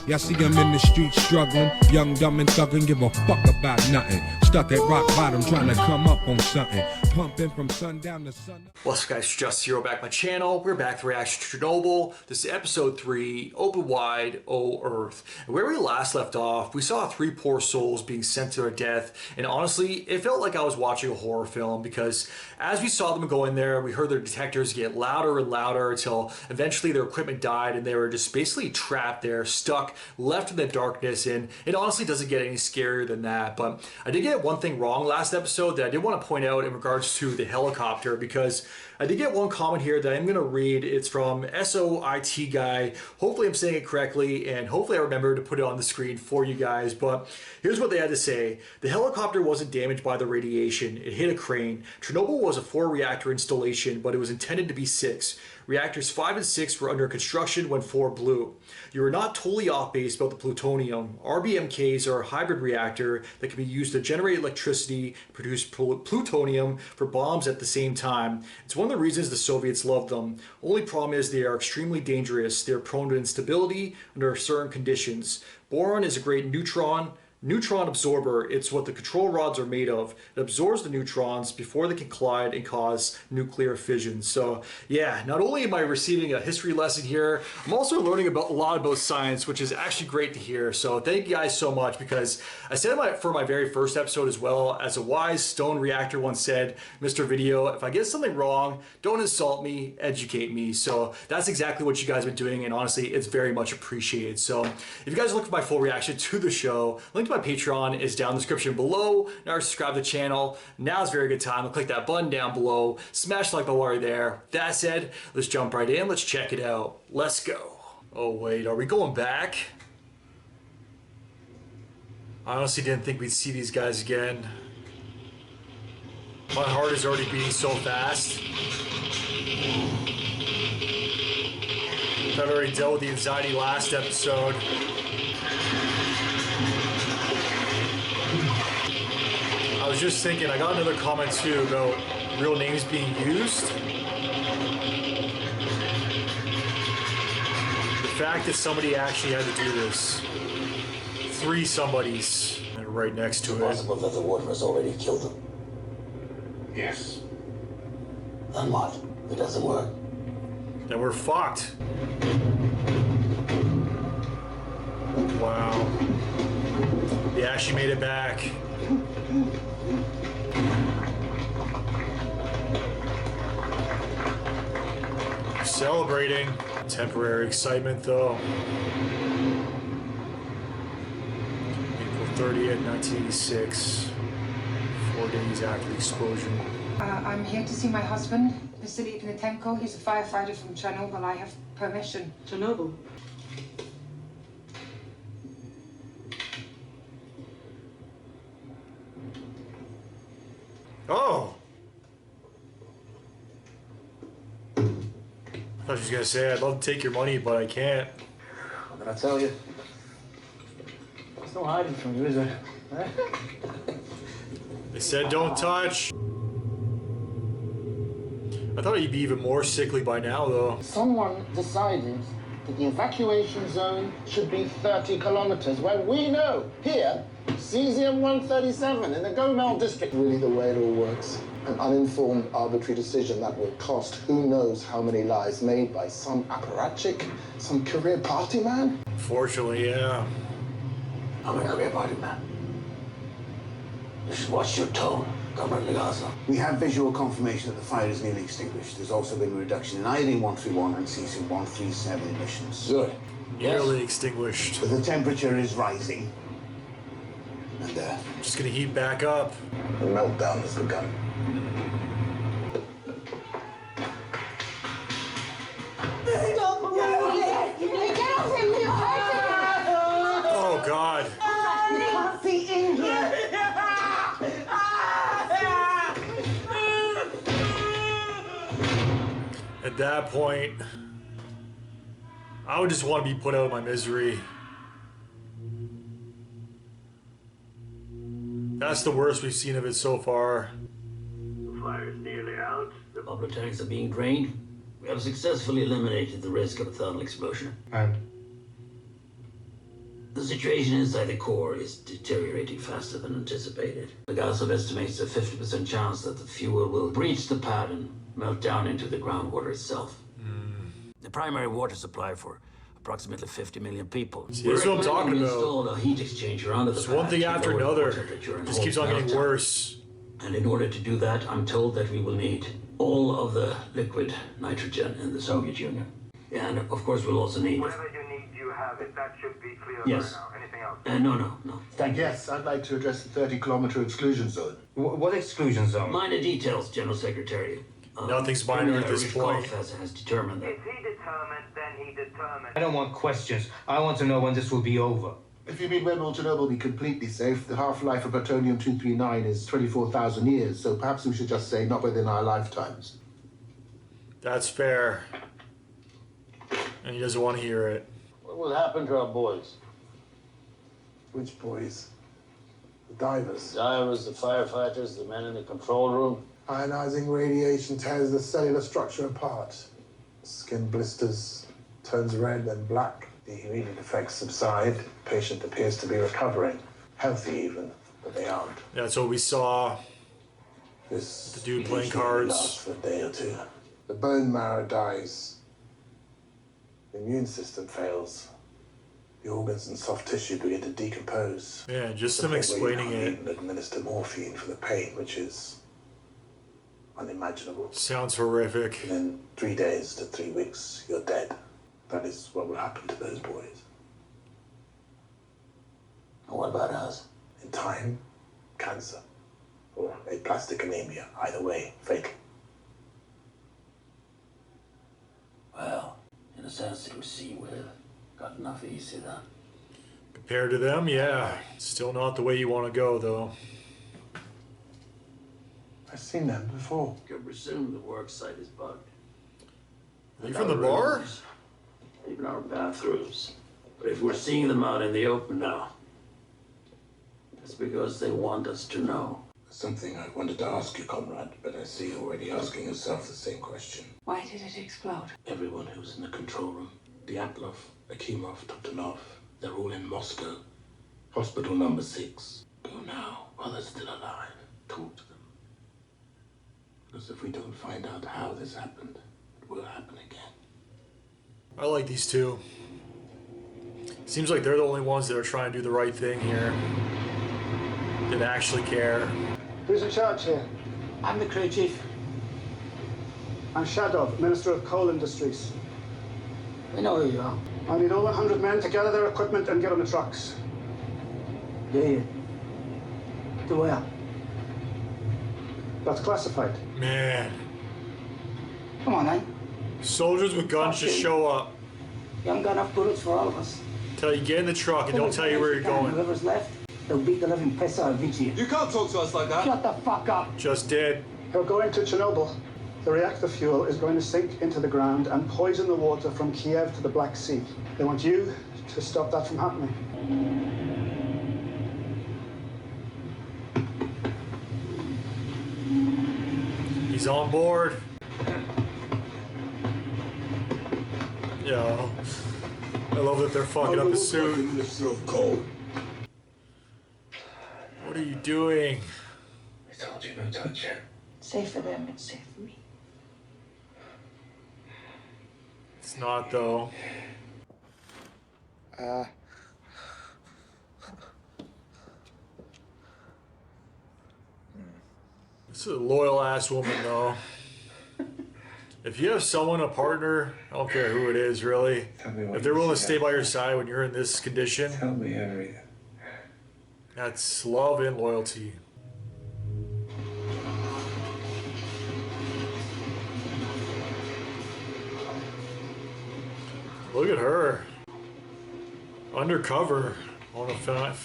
Y'all see them in the streets struggling, young, dumb, and thuggin', give a fuck about nothing. Stuck at rock bottom, trying to come up on something. Pumping from sundown to sun. What's up, guys? Just Zero back my channel. We're back to reaction to Chernobyl. This is episode 3, Open Wide, O Earth. And where we last left off, we saw 3 poor souls being sent to their death. And honestly, it felt like I was watching a horror film because as we saw them go in there, we heard their detectors get louder and louder until eventually their equipment died and they were just basically trapped there, stuck, left in the darkness. And it honestly doesn't get any scarier than that. But I did get one thing wrong last episode that I did want to point out in regards to the helicopter, because I did get one comment here that I'm going to read. It's from SOIT guy. Hopefully I'm saying it correctly, and hopefully I remember to put it on the screen for you guys. But here's what they had to say. The helicopter wasn't damaged by the radiation. It hit a crane. Chernobyl was a 4-reactor installation, but it was intended to be 6. Reactors 5 and 6 were under construction when 4 blew. You are not totally off base about the plutonium. RBMKs are a hybrid reactor that can be used to generate electricity, produce plutonium for bombs at the same time. It's one of the reasons the Soviets loved them. Only problem is they are extremely dangerous. They are prone to instability under certain conditions. Boron is a great neutron absorber. It's what the control rods are made of. It absorbs the neutrons before they can collide and cause nuclear fission. So yeah, not only am I receiving a history lesson here, I'm also learning a lot about science, which is actually great to hear. So thank you guys so much, because I said for my very first episode as well, as a wise stone reactor once said, Mr. Video, if I get something wrong, don't insult me, educate me. So that's exactly what you guys have been doing, and honestly, it's very much appreciated. So if you guys look for my full reaction to the show, link to my Patreon is down in the description below. Now subscribe to the channel. Now's a very good time to click that button down below. Smash the like button while you're there. That said, let's jump right in. Let's check it out. Let's go. Oh wait, are we going back? I honestly didn't think we'd see these guys again. My heart is already beating so fast. I've already dealt with the anxiety last episode. I was just thinking, I got another comment too about real names being used. The fact that somebody actually had to do this. 3 somebodies and right next to it. It's possible that the water has already killed them. Yes. Then what? If it doesn't work. Then we're fucked. Wow. They actually made it back. Celebrating. Temporary excitement though. April 30th, 1986. 4 days after the explosion. I'm here to see my husband, Vasily Ignatenko. He's a firefighter from Chernobyl. I have permission. Chernobyl? Oh! I thought she was gonna say, I'd love to take your money, but I can't. What did I tell you? There's no hiding from you, is there? They said don't touch. I thought he'd be even more sickly by now, though. Someone decided that the evacuation zone should be 30 kilometers, when we know here, cesium-137 in the Gomel district. Really the way it all works. An uninformed, arbitrary decision that will cost who knows how many lives, made by some apparatchik, some career party man. Fortunately, yeah. I'm a career party man. You should watch your tone, Comrade Legaza. We have visual confirmation that the fire is nearly extinguished. There's also been a reduction in iodine-131 and cesium-137 emissions. Good. Nearly extinguished. But the temperature is rising. And Just gonna heat back up. The meltdown has begun. Stop moving! Get off him! You're hurting him! Oh, God. You can't see in here! At that point, I would just want to be put out of my misery. That's the worst we've seen of it so far. The fire is nearly out. The bubble tanks are being drained. We have successfully eliminated the risk of a thermal explosion. And The situation inside the core is deteriorating faster than anticipated. Legasov estimates a 50% chance that the fuel will breach the pad and melt down into the groundwater itself. The primary water supply for approximately 50 million people. See, that's what I'm talking about. Installed a heat exchanger under the It's pad one thing to after lower the another. water temperature and Just halt keeps on getting meltdown. worse. And in order to do that, I'm told that we will need all of the liquid nitrogen in the Soviet Union. And of course, we'll also need... Whatever you need, you have it. That should be clear Yes. by now. Anything else? No. Thank you. Yes, I'd like to address the 30-kilometer exclusion zone. What exclusion zone? Minor details, General Secretary. Nothing's minor at this point. Has determined that. If he determined, then he determined. I don't want questions. I want to know when this will be over. If you mean when will Chernobyl be completely safe, the half-life of plutonium-239 is 24,000 years, so perhaps we should just say not within our lifetimes. That's fair. And he doesn't want to hear it. What will happen to our boys? Which boys? The divers. Divers, the firefighters, the men in the control room. Ionizing radiation tears the cellular structure apart. Skin blisters, turns red and black. The immediate effects subside. The patient appears to be recovering. Healthy even, but they aren't. That's what we saw. This The dude playing usually cards. lasts for a day or two. The bone marrow dies. The immune system fails. The organs and soft tissue begin to decompose. Yeah, just To them the point where you explaining can't it. even administer morphine for the pain, which is unimaginable. Sounds horrific. Within 3 days to 3 weeks, you're dead. That is what will happen to those boys. And what about us? In time, cancer or aplastic anemia. Either way, fatal. Well, in a sense, it would seem we've got enough easy then. Compared to them, yeah. Still not the way you want to go, though. I've seen them before. You can presume the work site is bugged. Are you from the bar? Rooms, even our bathrooms. But if we're seeing them out in the open now, it's because they want us to know. Something I wanted to ask you, comrade, but I see you're already asking yourself the same question. Why did it explode? Everyone who's in the control room, Dyatlov, Akimov, Totonov, they're all in Moscow. Hospital number 6. Go now while they're still alive. Talk to them. Because if we don't find out how this happened, it will happen again. I like these two. Seems like they're the only ones that are trying to do the right thing here. That actually care. Who's in charge here? I'm the crew chief. I'm Shadov, Minister of Coal Industries. We know who you are. I need all 100 men to gather their equipment and get on the trucks. Yeah. To where? That's classified. Man. Come on, then. Soldiers with guns just show up. You haven't got enough bullets for all of us. Tell you get in the truck and don't tell you where you're going. Whoever's left, they'll beat the living piss out of each of you. You can't talk to us like that. Shut the fuck up. Just did. You're going to Chernobyl. The reactor fuel is going to sink into the ground and poison the water from Kiev to the Black Sea. They want you to stop that from happening. He's on board. Yeah. I love that they're fucking up his suit. What are you doing? I told you no touch. Safe for them, it's safe for me. It's not, though. This is a loyal ass woman, though. If you have someone, a partner, I don't care who it is, really. If they're willing to stay by your side when you're in this condition, Tell me everything. that's love and loyalty. Look at her. Undercover. I want to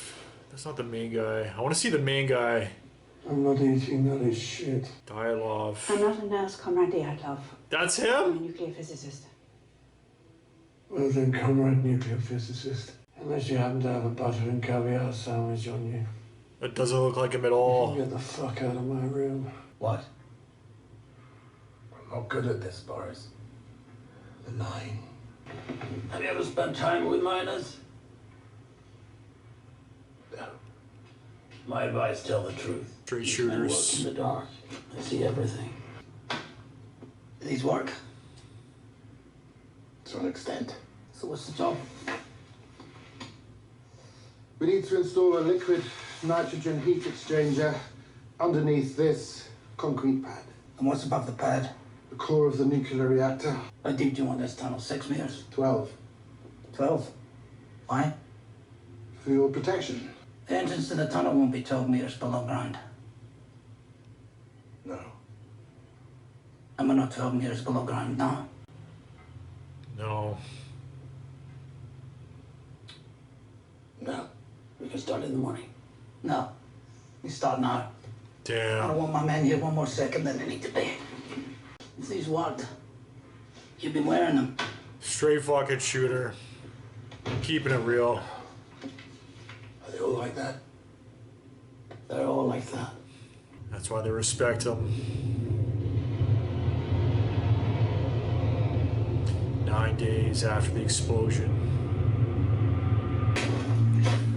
that's not the main guy. I want to see the main guy. I'm not eating that is shit. Dialogue. I'm not a nurse, Comrade Dyatlov. That's I'm a him? nuclear physicist. Well then, comrade nuclear physicist. Unless you happen to have a butter and caviar sandwich on you. It doesn't look like him at all. Get the fuck out of my room. What? I'm not good at this, Boris. The 9. Have you ever spent time with miners? My advice, tell the truth. Straight These men work shooters. in the dark. They see everything. These work. To an extent. So what's the job? We need to install a liquid nitrogen heat exchanger underneath this concrete pad. And what's above the pad? The core of the nuclear reactor. How deep do you want this tunnel? 6 meters? 12. 12? Why? For your protection. The entrance to the tunnel won't be 12 meters below ground. No. And we're not 12 meters below ground now. No. No. We can start in the morning. No. We start now. I Damn. don't want my men here one more second than they need to be. If these worked, you'd be wearing them. Straight fucking shooter. Keeping it real. Are they all like that? They're all like that. That's why they respect him. 9 days after the explosion.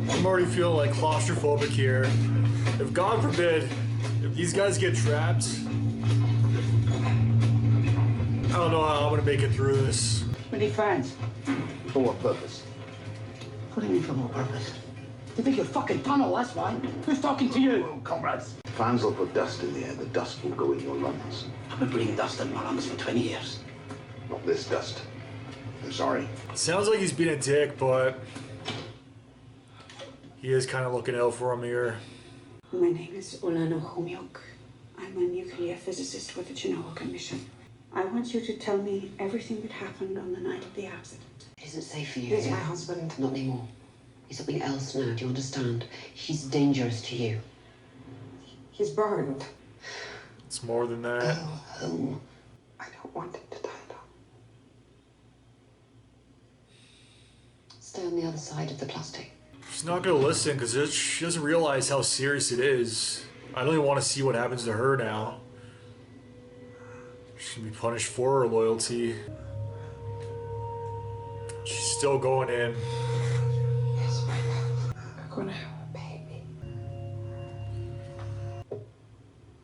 I'm already feeling like claustrophobic here. If God forbid, if these guys get trapped, I don't know how I'm gonna make it through this. We need fans. For what purpose? What do you mean for what purpose? You think you're fucking tunnel, that's why. Who's talking to you? Oh, comrades. Fans will put dust in the air. The dust will go in your lungs. I've been breathing dust in my lungs for 20 years. Not this dust. I'm sorry. Sounds like he's being a dick, but he is kind of looking out for him here. My name is Olano Homyok. I'm a nuclear physicist with the Chernobyl Commission. I want you to tell me everything that happened on the night of the accident. It isn't safe for you. He's my husband. Not anymore. He's something else now, do you understand? He's dangerous to you. He's burned. It's more than that. Go home. I don't want him to die now. Stay on the other side of the plastic. She's not gonna listen because she doesn't realize how serious it is. I don't even want to see what happens to her now. She's gonna be punished for her loyalty. She's still going in. Yes, my love. We're gonna have a baby.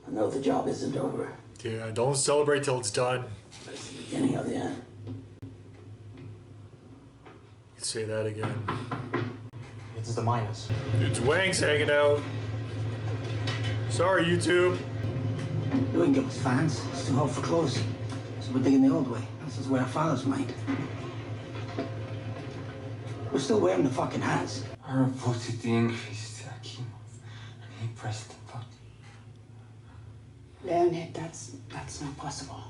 I know the job isn't over. Yeah, don't celebrate till it's done. It's the beginning of the end. Say that again. It's the miners. Dude's Wang's hanging out. Sorry, YouTube. You wouldn't give us fans. It's too hot for clothes. So we're digging the old way. This is where our fathers mined. We're still wearing the fucking hats. I reported the increase to Akimov, and he pressed the button. Leonid, that's not possible.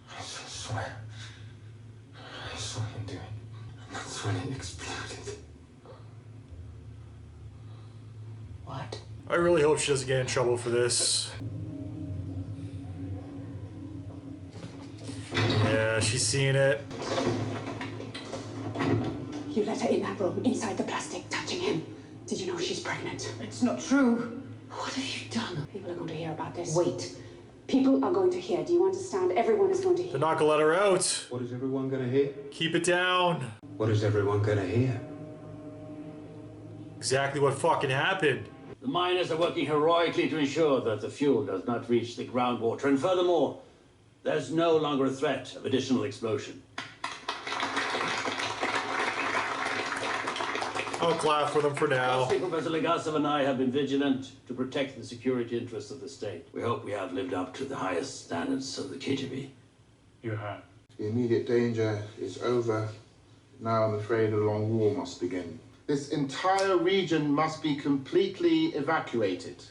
I swear. I saw him do it, and that's when it exploded. What? I really hope she doesn't get in trouble for this. Yeah, she's seeing it. You let her in that room, inside the plastic, touching him. Did you know she's pregnant? It's not true. What have you done? People are going to hear about this. Wait. People are going to hear. Do you understand? Everyone is going to hear. They're not gonna let her out. What is everyone going to hear? Keep it down. What is everyone going to hear? Exactly what fucking happened. The miners are working heroically to ensure that the fuel does not reach the groundwater, and furthermore, there's no longer a threat of additional explosion. I'll clap for them for now. Professor Legasov and I have been vigilant to protect the security interests of the state. We hope we have lived up to the highest standards of the KGB. You have. The immediate danger is over. Now I'm afraid a long war must begin. This entire region must be completely evacuated.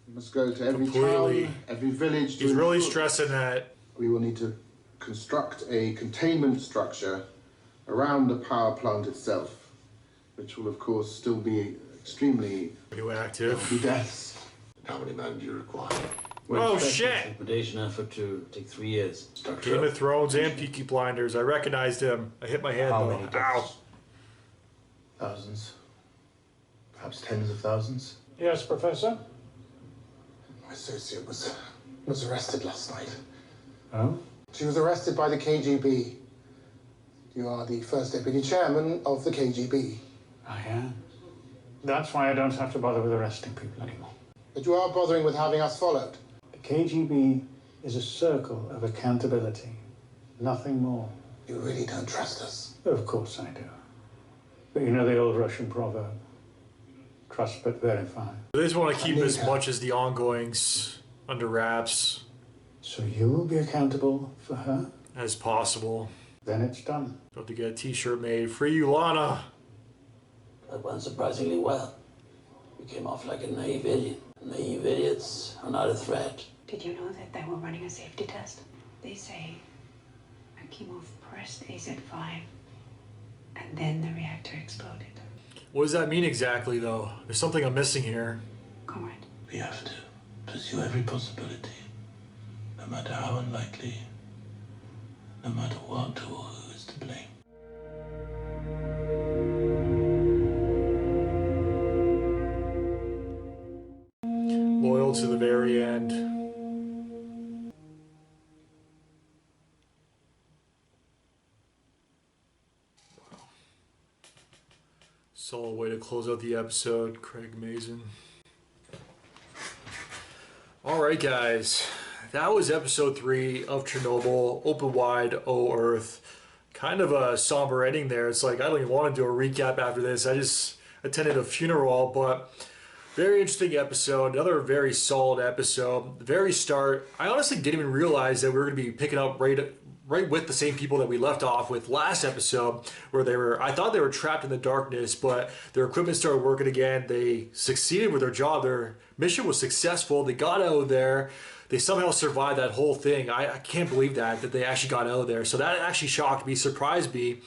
We must go to every Completely. town, every village. He's really stressing that. We will need to construct a containment structure around the power plant itself, which will of course still be extremely radioactive. Deaths. How many men do you require? Oh shit! Liquidation effort to take 3 years. Game of Thrones and Peaky Blinders. I recognized him. I hit my head How though. many Ow. deaths? Thousands. Perhaps tens of thousands. Yes, Professor? My associate was arrested last night. Oh? She was arrested by the KGB. You are the first deputy chairman of the KGB. I am. That's why I don't have to bother with arresting people anymore. But you are bothering with having us followed. The KGB is a circle of accountability, nothing more. You really don't trust us? Of course I do. But you know the old Russian proverb, trust but verify. They just want to keep as much as the ongoings under wraps. So you will be accountable for her? As possible. Then it's done. About to get a t-shirt made. Free Ulana. That went surprisingly well. You came off like a naive idiot. Naive idiots are not a threat. Did you know that they were running a safety test? They say Akimov pressed AZ5 and then the reactor exploded. What does that mean exactly, though? There's something I'm missing here. Comrade. We have to pursue every possibility, no matter how unlikely, no matter what or who is to blame. Loyal to the very end. Wow. Solid way to close out the episode, Craig Mazin. Alright guys, that was episode 3 of Chernobyl, Open Wide, O Earth. Kind of a somber ending there. It's like, I don't even want to do a recap after this. I just attended a funeral, but very interesting episode. Another very solid episode. The very start, I honestly didn't even realize that we were going to be picking up right with the same people that we left off with last episode, where I thought they were trapped in the darkness, but their equipment started working again. They succeeded with their job. Their mission was successful. They got out of there. They somehow survived that whole thing. I can't believe that they actually got out of there. So that actually shocked me, surprised me.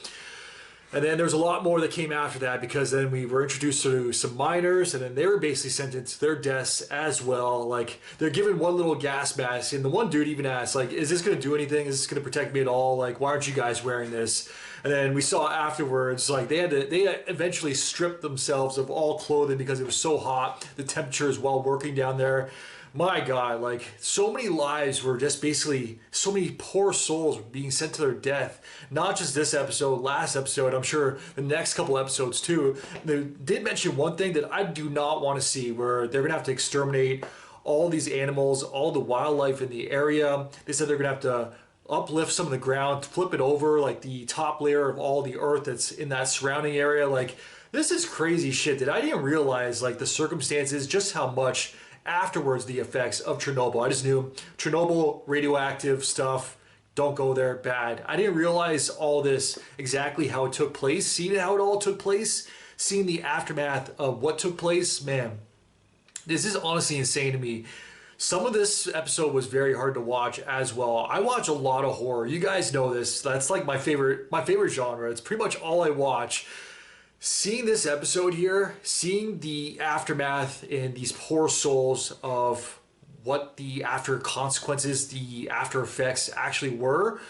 And then there's a lot more that came after that, because then we were introduced to some miners, and then they were basically sentenced to their deaths as well. Like, they're given one little gas mask, and the one dude even asked, like, is this going to do anything? Is this going to protect me at all? Like, why aren't you guys wearing this? And then we saw afterwards, like, they eventually stripped themselves of all clothing because it was so hot, the temperatures while working down there. My God, like, so many lives were just basically, so many poor souls were being sent to their death. Not just this episode, last episode, I'm sure the next couple episodes too. They did mention one thing that I do not want to see, where they're going to have to exterminate all these animals, all the wildlife in the area. They said they're going to have to uplift some of the ground, flip it over, like the top layer of all the earth that's in that surrounding area. Like, this is crazy shit that I didn't realize, like, the circumstances, just how much afterwards the effects of Chernobyl. I just knew Chernobyl, radioactive stuff, don't go there, bad. I didn't realize all this, exactly how it took place, seeing how it all took place, seeing the aftermath of what took place. Man, this is honestly insane to me. Some of this episode was very hard to watch as well. I watch a lot of horror. You guys know this. That's like my favorite genre. It's pretty much all I watch. Seeing this episode here, seeing the aftermath in these poor souls of what the after consequences, the after effects actually were,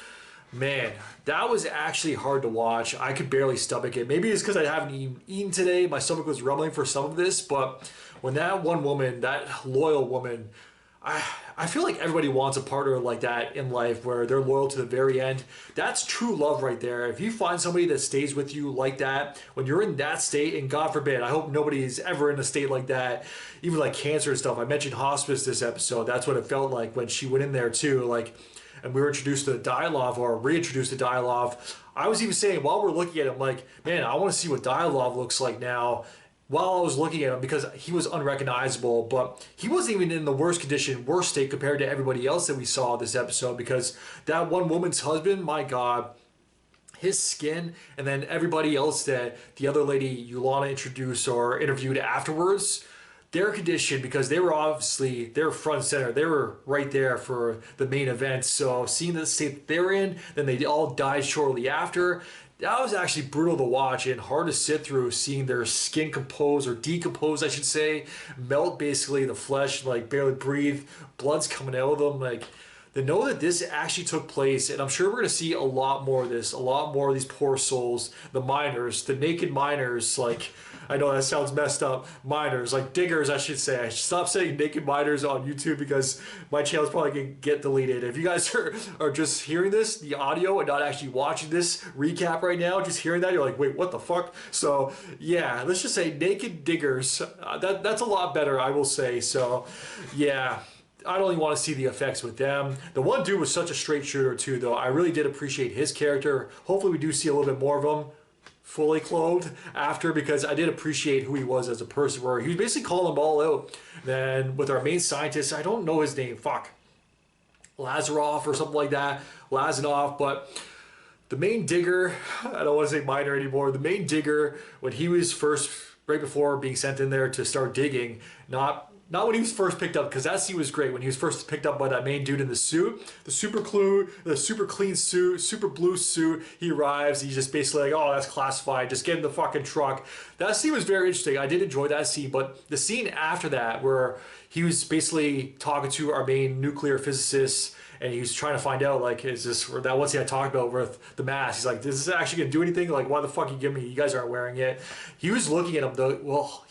man, that was actually hard to watch. I could barely stomach it. Maybe it's because I haven't even eaten today. My stomach was rumbling for some of this, but when that one woman, that loyal woman, I feel like everybody wants a partner like that in life, where they're loyal to the very end. That's true love right there. If you find somebody that stays with you like that, when you're in that state, and God forbid, I hope nobody is ever in a state like that, even like cancer and stuff. I mentioned hospice this episode. That's what it felt like when she went in there too. Like, and we were introduced to Dialov, or reintroduced to Dialov. I was even saying, while we're looking at him, like, man, I want to see what Dialov looks like now. While I was looking at him, because he was unrecognizable, but he wasn't even in the worst condition, worst state compared to everybody else that we saw this episode, because that one woman's husband, my God, his skin, and then everybody else that the other lady Ulana introduced or interviewed afterwards, their condition, because they were obviously, they're front and center, they were right there for the main event. So seeing the state they're in, then they all died shortly after. That was actually brutal to watch and hard to sit through, seeing their skin compose, or decompose, I should say, melt basically, the flesh, like barely breathe, blood's coming out of them. Like, then know that this actually took place, and I'm sure we're going to see a lot more of this, a lot more of these poor souls, the miners, the naked miners, like, I know that sounds messed up, miners, like diggers, I should say. I should stop saying naked miners on YouTube because my channel's probably going to get deleted. If you guys are just hearing this, the audio, and not actually watching this recap right now, just hearing that, you're like, wait, what the fuck? So, yeah, let's just say naked diggers. That's a lot better, I will say. So, yeah. I don't even want to see the effects with them. The one dude was such a straight shooter too, though. I really did appreciate his character. Hopefully we do see a little bit more of him fully clothed after, because I did appreciate who he was as a person, where he was basically calling them all out. Then with our main scientist, I don't know his name, fuck. Lazaroff or something like that. Lazanov, but the main digger, I don't want to say miner anymore, the main digger, when he was first, right before being sent in there to start digging, not when he was first picked up, because that scene was great when he was first picked up by that main dude in the suit, the super clean suit, super blue suit. He arrives, he's just basically like, oh, that's classified, just get in the fucking truck. That scene was very interesting. I did enjoy that scene, but the scene after that, where he was basically talking to our main nuclear physicist, and he was trying to find out, like, is this, or that one scene I talked about with the mask, he's like, is this actually gonna do anything? Like, why the fuck you give me, you guys aren't wearing it? He was looking at him, though, well,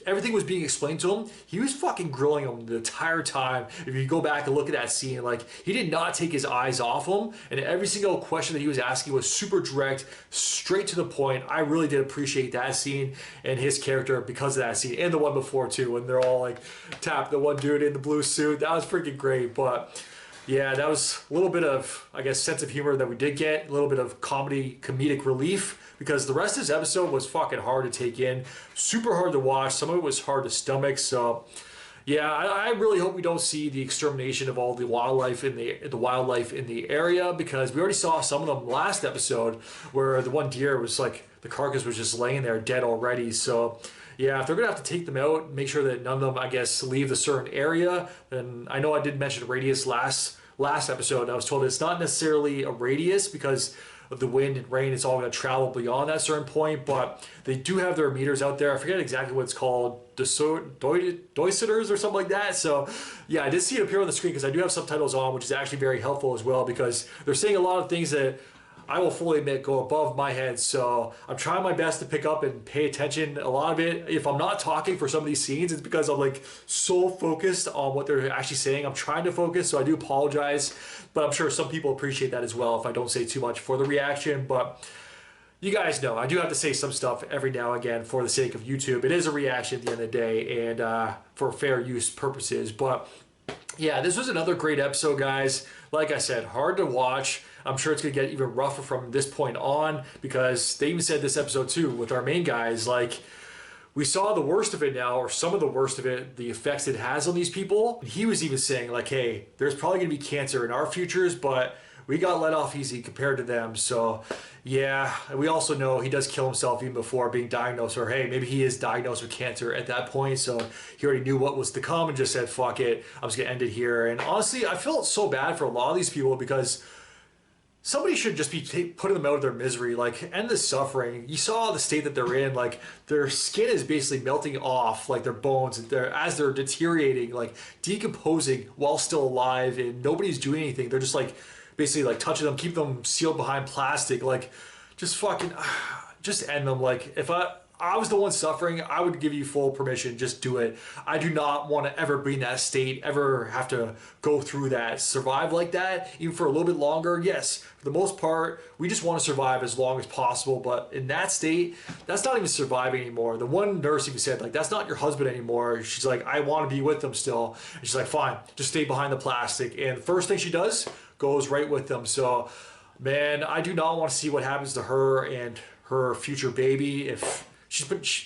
everything was being explained to him. He was fucking grilling him the entire time. If you go back and look at that scene, like, he did not take his eyes off him, and every single question that he was asking was super direct, straight to the point. I really did appreciate that scene and his character because of that scene, and the one before too, when they're all like, tap the one dude in the blue suit. That was freaking great. But yeah, that was a little bit of, I guess, sense of humor that we did get, a little bit of comedic relief, because the rest of this episode was fucking hard to take in, super hard to watch. Some of it was hard to stomach. So yeah, I really hope we don't see the extermination of all the wildlife in the area, because we already saw some of them last episode, where the one deer was like, the carcass was just laying there dead already. So yeah, if they're gonna have to take them out, make sure that none of them, I guess, leave the certain area. And I know I did mention radius last episode. I was told it's not necessarily a radius because of the wind and rain. It's all going to travel beyond that certain point, but they do have their meters out there. I forget exactly what it's called, Doisiters or something like that. So yeah, I did see it appear on the screen because I do have subtitles on, which is actually very helpful as well, because they're saying a lot of things that I will fully admit go above my head. So I'm trying my best to pick up and pay attention. A lot of it, if I'm not talking for some of these scenes, it's because I'm like so focused on what they're actually saying. I'm trying to focus, so I do apologize, but I'm sure some people appreciate that as well if I don't say too much for the reaction. But you guys know I do have to say some stuff every now and again for the sake of YouTube. It is a reaction at the end of the day, and for fair use purposes. But yeah, this was another great episode, guys. Like I said, hard to watch. I'm sure it's going to get even rougher from this point on, because they even said this episode too with our main guys, like, we saw the worst of it now, or some of the worst of it, the effects it has on these people. And he was even saying, like, hey, there's probably going to be cancer in our futures, but we got let off easy compared to them. So yeah, we also know he does kill himself even before being diagnosed, or hey, maybe he is diagnosed with cancer at that point, so he already knew what was to come and just said, fuck it, I'm just gonna end it here. And honestly, I felt so bad for a lot of these people, because somebody should just be putting them out of their misery, like, end the suffering. You saw the state that they're in, like, their skin is basically melting off, like their bones, as they're deteriorating, like decomposing while still alive, and nobody's doing anything. They're just like basically like touching them, keep them sealed behind plastic, like, just fucking, just end them. Like, if I was the one suffering, I would give you full permission, just do it. I do not want to ever be in that state, ever have to go through that, survive like that, even for a little bit longer. Yes, for the most part, we just want to survive as long as possible, but in that state, that's not even surviving anymore. The one nurse even said, like, that's not your husband anymore. She's like, I want to be with them still. And she's like, fine, just stay behind the plastic. And the first thing she does, goes right with them. So, man, I do not want to see what happens to her and her future baby. If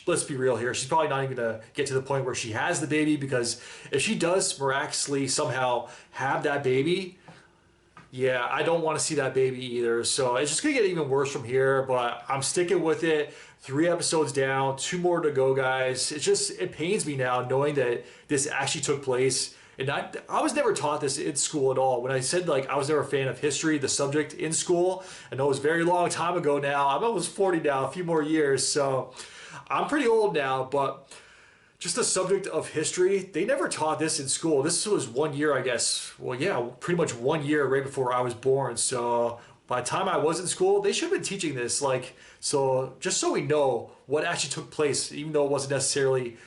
let's be real here, she's probably not even gonna get to the point where she has the baby, because if she does miraculously somehow have that baby, yeah, I don't want to see that baby either. So it's just gonna get even worse from here, but I'm sticking with it. 3 episodes down, 2 more to go, guys. It pains me now knowing that this actually took place. And I was never taught this in school at all. When I said, like, I was never a fan of history, the subject in school, I know it was a very long time ago now. I'm almost 40 now, a few more years, so I'm pretty old now, but Just the subject of history, they never taught this in school. This was 1 year, I guess. Well, yeah, pretty much 1 year right before I was born. So by the time I was in school, they should have been teaching this. Like, so just so we know what actually took place, even though it wasn't necessarily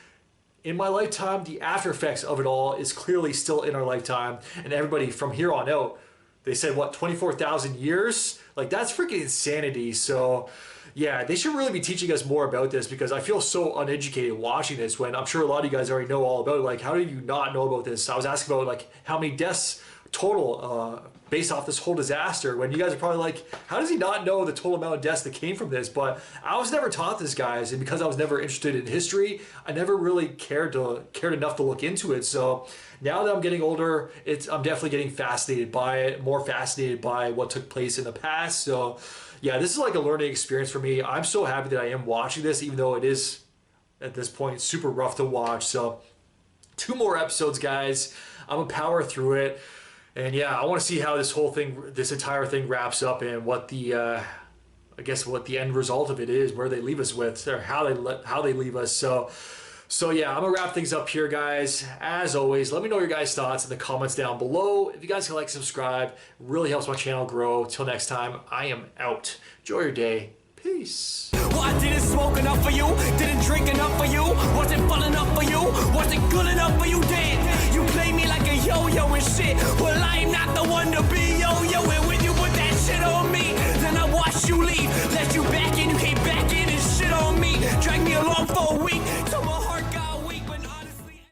in my lifetime, the after effects of it all is clearly still in our lifetime. And everybody from here on out, they said, what, 24,000 years? Like, that's freaking insanity. So yeah, they should really be teaching us more about this, because I feel so uneducated watching this when I'm sure a lot of you guys already know all about it. Like, how do you not know about this? I was asking about like how many deaths total based off this whole disaster, when you guys are probably like, how does he not know the total amount of deaths that came from this? But I was never taught this, guys, and because I was never interested in history, I never really cared enough to look into it. So now that I'm getting older, I'm definitely getting fascinated by it, more fascinated by what took place in the past. So yeah, this is like a learning experience for me. I'm so happy that I am watching this, even though it is at this point super rough to watch. So 2 more episodes, guys. I'm gonna power through it. And yeah, I want to see how this entire thing wraps up, and what the, I guess what the end result of it is, where they leave us with, or how they leave us. So yeah, I'm gonna wrap things up here, guys. As always, let me know your guys' thoughts in the comments down below. If you guys can like, subscribe, it really helps my channel grow. Till next time, I am out. Enjoy your day. Peace. Well, I didn't smoke enough for you, didn't drink enough for you, wasn't fun enough for you, wasn't good enough for you, damn. You play me like a yo-yo and shit, well, I'm not the one to be.